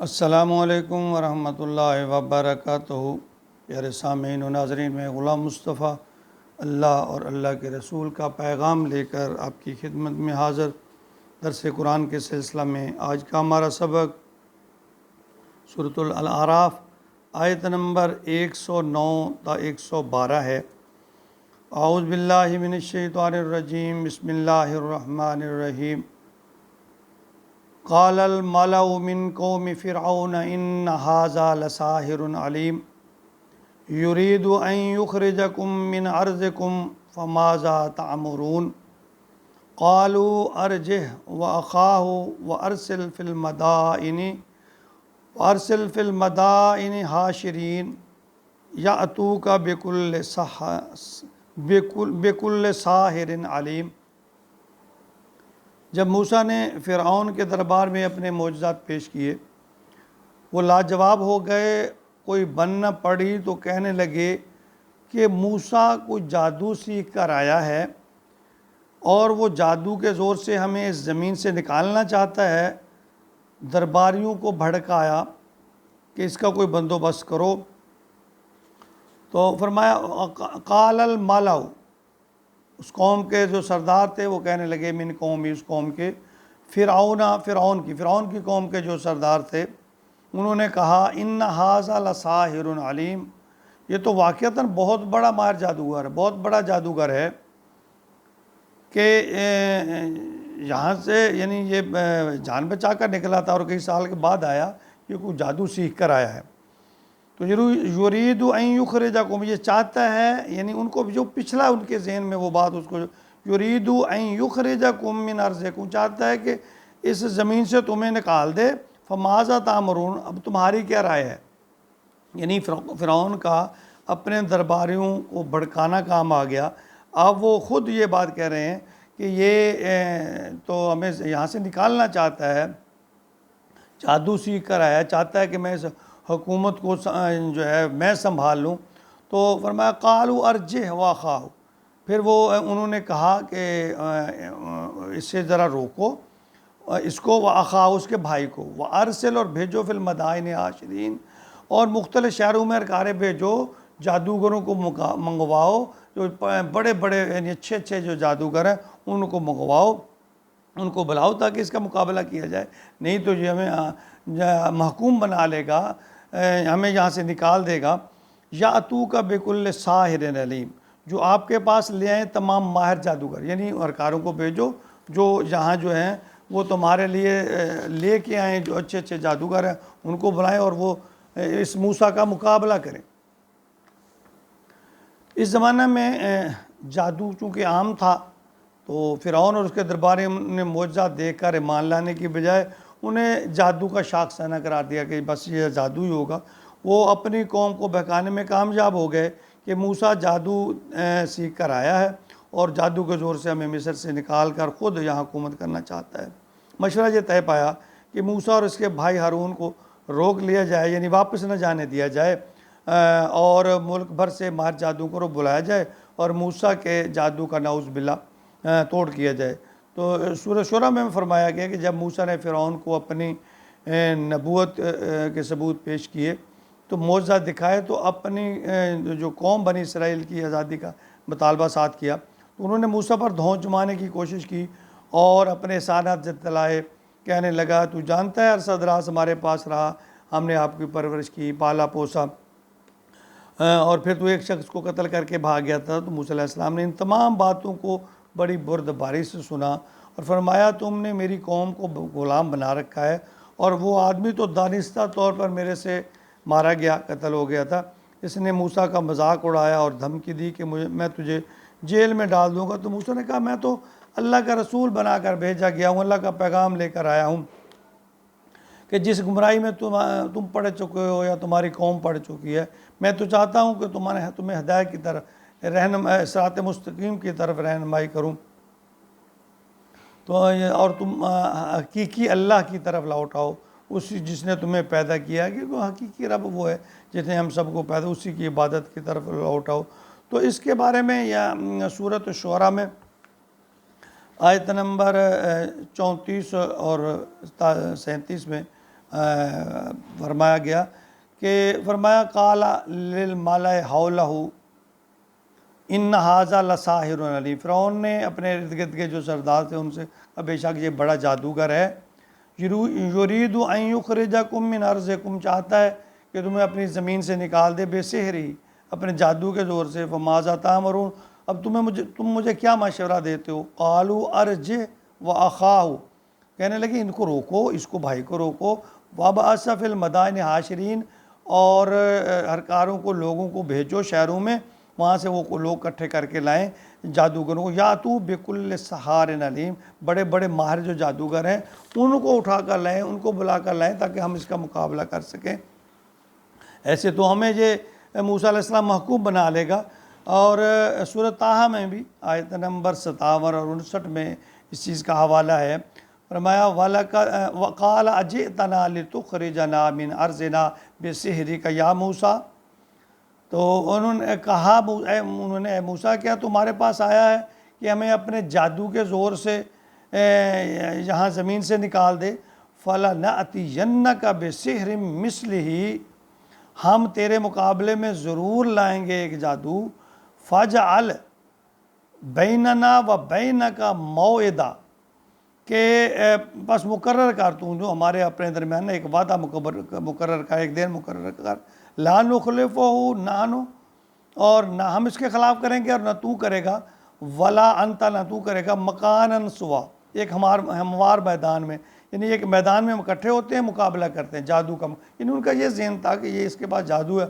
السلام علیکم ورحمۃ اللہ وبرکاتہ۔ پیارے سامعین و ناظرین، میں غلام مصطفیٰ اللہ اور اللہ کے رسول کا پیغام لے کر آپ کی خدمت میں حاضر۔ درس قرآن کے سلسلہ میں آج کا ہمارا سبق سورۃ الاعراف آیت نمبر 109 تا 112 ہے۔ اعوذ باللہ من الشیطان الرجیم، بسم اللہ الرحمن الرحیم۔ قال الملأ من قوم فرعون ان هذا لساحر علیم یرید ان یخرجکم من ارضکم فماذا تأمرون قالوا ارجه واخاه وارسل في المدائن حاشرین یأتوک بکل ساحر علیم۔ جب موسیٰ نے فرعون کے دربار میں اپنے معجزات پیش کیے، وہ لاجواب ہو گئے، کوئی بننا پڑی تو کہنے لگے کہ موسیٰ کوئی جادو سیکھ کر آیا ہے اور وہ جادو کے زور سے ہمیں اس زمین سے نکالنا چاہتا ہے۔ درباریوں کو بھڑکایا کہ اس کا کوئی بندوبست کرو، تو فرمایا قال الملأ، اس قوم کے جو سردار تھے وہ کہنے لگے، من قومی، اس قوم کے، فرعون کی قوم کے جو سردار تھے، انہوں نے کہا ان ھذا لساحر علیم، یہ تو واقعتاً بہت بڑا ماہر جادوگر ہے، بہت بڑا جادوگر ہے کہ یہاں سے، یعنی یہ جان بچا کر نکلا تھا اور کئی سال کے بعد آیا، یہ کوئی جادو سیکھ کر آیا ہے۔ تو یرید ان یخرجکم، یہ چاہتا ہے، یعنی ان کو جو پچھلا ان کے ذہن میں وہ بات، اس کو یرید ان یخرجکم من ارضکم، چاہتا ہے کہ اس زمین سے تمہیں نکال دے۔ فماذا تأمرون، اب تمہاری کیا رائے ہے؟ یعنی فرعون کا اپنے درباریوں کو بھڑکانا کام آ گیا۔ اب وہ خود یہ بات کہہ رہے ہیں کہ یہ تو ہمیں یہاں سے نکالنا چاہتا ہے، جادو سیکھ کر آیا، چاہتا ہے کہ میں اس حکومت کو جو ہے میں سنبھال لوں۔ تو فرمایا قالوا ارجہ واخاہ، پھر وہ انہوں نے کہا کہ اس سے ذرا روکو اس کو، واخاہ، اس کے بھائی کو، وارسل، اور بھیجو فی المدائن حاشرین، اور مختلف شہروں میں ارکارے بھیجو، جادوگروں کو منگواؤ، جو بڑے بڑے یعنی اچھے جو جادوگر ہیں ان کو منگواؤ، ان کو بلاؤ تاکہ اس کا مقابلہ کیا جائے، نہیں تو یہ ہمیں محکوم بنا لے گا، ہمیں یہاں سے نکال دے گا۔ یأتوک بکل ساحر علیم، جو آپ کے پاس لے آئیں تمام ماہر جادوگر، یعنی ارکاروں کو بھیجو جو یہاں جو ہیں وہ تمہارے لیے لے کے آئیں، جو اچھے جادوگر ہیں ان کو بلائیں اور وہ اس موسیٰ کا مقابلہ کریں۔ اس زمانہ میں جادو چونکہ عام تھا، تو فرعون اور اس کے درباریوں نے معجزات دیکھ کر ایمان لانے کی بجائے انہیں جادو کا شاخسانہ قرار دیا کہ بس یہ جادو ہی ہوگا۔ وہ اپنی قوم کو بہکانے میں کامیاب ہو گئے کہ موسیٰ جادو سیکھ کر آیا ہے اور جادو کے زور سے ہمیں مصر سے نکال کر خود یہاں حکومت کرنا چاہتا ہے۔ مشورہ یہ طے پایا کہ موسیٰ اور اس کے بھائی ہارون کو روک لیا جائے، یعنی واپس نہ جانے دیا جائے، اور ملک بھر سے ماہر جادوگروں کو بلایا جائے اور موسیٰ کے جادو کا نعوذ باللہ توڑ کیا جائے۔ تو سورہ شورہ میں فرمایا گیا کہ جب موسیٰ نے فرعون کو اپنی نبوت کے ثبوت پیش کیے تو معجزات دکھائے، تو اپنی جو قوم بنی اسرائیل کی آزادی کا مطالبہ ساتھ کیا، تو انہوں نے موسیٰ پر دھونس جمانے کی کوشش کی اور اپنے احسانات جتلائے، کہنے لگا تو جانتا ہے عرصہ دراز ہمارے پاس رہا، ہم نے آپ کی پرورش کی، پالا پوسا، اور پھر تو ایک شخص کو قتل کر کے بھاگ گیا تھا۔ تو موسیٰ علیہ السلام نے ان تمام باتوں کو بڑی بردباری سے سنا اور فرمایا تم نے میری قوم کو غلام بنا رکھا ہے، اور وہ آدمی تو دانستہ طور پر میرے سے مارا گیا، قتل ہو گیا تھا، اس نے موسیٰ کا مذاق اڑایا اور دھمکی دی کہ میں تجھے جیل میں ڈال دوں گا۔ تو موسیٰ نے کہا میں تو اللہ کا رسول بنا کر بھیجا گیا ہوں، اللہ کا پیغام لے کر آیا ہوں کہ جس گمراہی میں تم پڑ چکے ہو یا تمہاری قوم پڑ چکی ہے، میں تو چاہتا ہوں کہ تمہیں ہدایت کی طرف صراط مستقیم کی طرف رہنمائی کروں، تو اور تم حقیقی اللہ کی طرف لوٹاؤ، اسی جس نے تمہیں پیدا کیا ہے، کیونکہ حقیقی رب وہ ہے جس نے ہم سب کو پیدا، اسی کی عبادت کی طرف لوٹاؤ۔ تو اس کے بارے میں یا سورۃ الشعراء میں آیت نمبر 34 اور 37 میں فرمایا گیا کہ فرمایا قالا للملأ حولہ ان ھذا لساحر علیم، فرعون نے اپنے ارد گرد کے جو سردار تھے ان سے کہا بے شک یہ بڑا جادوگر ہے، یرید ان یخرجکم من ارضکم، چاہتا ہے کہ تمہیں اپنی زمین سے نکال دے، بے سحری، اپنے جادو کے زور سے، فماذا تأمرون، اب تم مجھے کیا مشورہ دیتے ہو؟ قالوا ارجع واخاہ، کہنے لگے ان کو روکو، اس کو بھائی کو روکو، وابعث فی المدائن حاشرین، اور ہرکاروں کو، لوگوں کو بھیجو شہروں میں، وہاں سے وہ لوگ اکٹھے کر کے لائیں جادوگروں کو، یاتوا بکل سحار علیم، بڑے بڑے ماہر جو جادوگر ہیں ان کو اٹھا کر لائیں، ان کو بلا کر لائیں تاکہ ہم اس کا مقابلہ کر سکیں۔ ایسے تو ہمیں یہ موسیٰ علیہ السلام محکوم بنا لے گا۔ اور سورۃ طٰہٰ میں بھی آیت نمبر 57 اور 59 میں اس چیز کا حوالہ ہے، فرمایا وَقَالَ أَجِئْتَنَا لِتُخْرِجَنَا مِنْ أَرْضِنَا بِسِحْرِكَ یا موسیٰ، تو انہوں نے کہا اے موسیٰ کیا تمہارے پاس آیا ہے کہ ہمیں اپنے جادو کے زور سے یہاں زمین سے نکال دے؟ فَلَنَأْتِيَنَّكَ بِسِحْرٍ مِثْلِهِ، ہم تیرے مقابلے میں ضرور لائیں گے ایک جادو، فَاجْعَلْ بَيْنَنَا وَبَيْنَكَ مَوْعِدًا، کہ بس مقرر کر تو جو ہمارے اپنے درمیان ایک وعدہ مقرر کر، ایک دن مقرر کر، لا نخلفہ، نہ اور نہ ہم اس کے خلاف کریں گے اور نہ تو کرے گا، ولا انت، نہ تو کرے گا، مکاناً سوا، ایک ہموار میدان میں، یعنی ایک میدان میں اکٹھے ہوتے ہیں، مقابلہ کرتے ہیں جادو کا، یعنی ان کا یہ ذہن تھا کہ یہ اس کے پاس جادو ہے،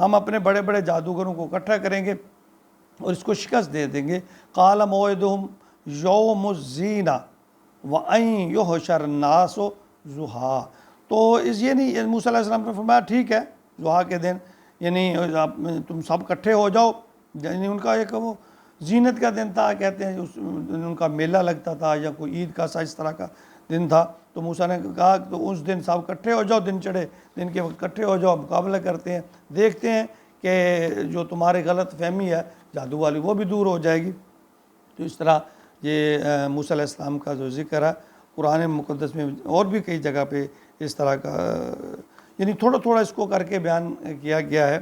ہم اپنے بڑے بڑے جادوگروں کو اکٹھا کریں گے اور اس کو شکست دے دیں گے۔ قال موعدہم یوم الزینہ وَأَن یحشر الناس ضحیٰ، تو اس یہ نہیں، موسیٰ علیہ السلام نے فرمایا ٹھیک ہے، ضحیٰ کے دن یعنی تم سب اکٹھے ہو جاؤ، یعنی ان کا ایک وہ زینت کا دن تھا، کہتے ہیں ان کا میلہ لگتا تھا یا کوئی عید کا سا اس طرح کا دن تھا، تو موسیٰ نے کہا تو اس دن سب اکٹھے ہو جاؤ، دن چڑھے، دن کے وقت اکٹھے ہو جاؤ، مقابلہ کرتے ہیں، دیکھتے ہیں کہ جو تمہاری غلط فہمی ہے جادو والی وہ بھی دور ہو جائے گی۔ تو اس طرح یہ موسیٰ علیہ السلام کا جو ذکر ہے قرآن مقدس میں اور بھی کئی جگہ پہ اس طرح کا یعنی تھوڑا تھوڑا اس کو کر کے بیان کیا گیا ہے۔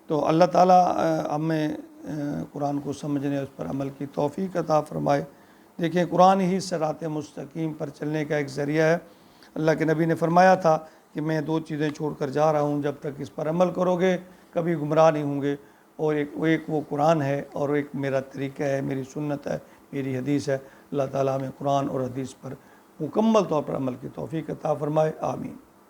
تو اللہ تعالیٰ ہمیں قرآن کو سمجھنے، اس پر عمل کی توفیق عطا فرمائے۔ دیکھیں قرآن ہی صراط مستقیم پر چلنے کا ایک ذریعہ ہے۔ اللہ کے نبی نے فرمایا تھا کہ میں دو چیزیں چھوڑ کر جا رہا ہوں، جب تک اس پر عمل کرو گے کبھی گمراہ نہیں ہوں گے، اور ایک وہ قرآن ہے اور ایک میرا طریقہ ہے، میری سنت ہے، میری حدیث ہے۔ اللہ تعالیٰ ہمیں قرآن اور حدیث پر مکمل طور پر عمل کی توفیق عطا فرمائے، آمین۔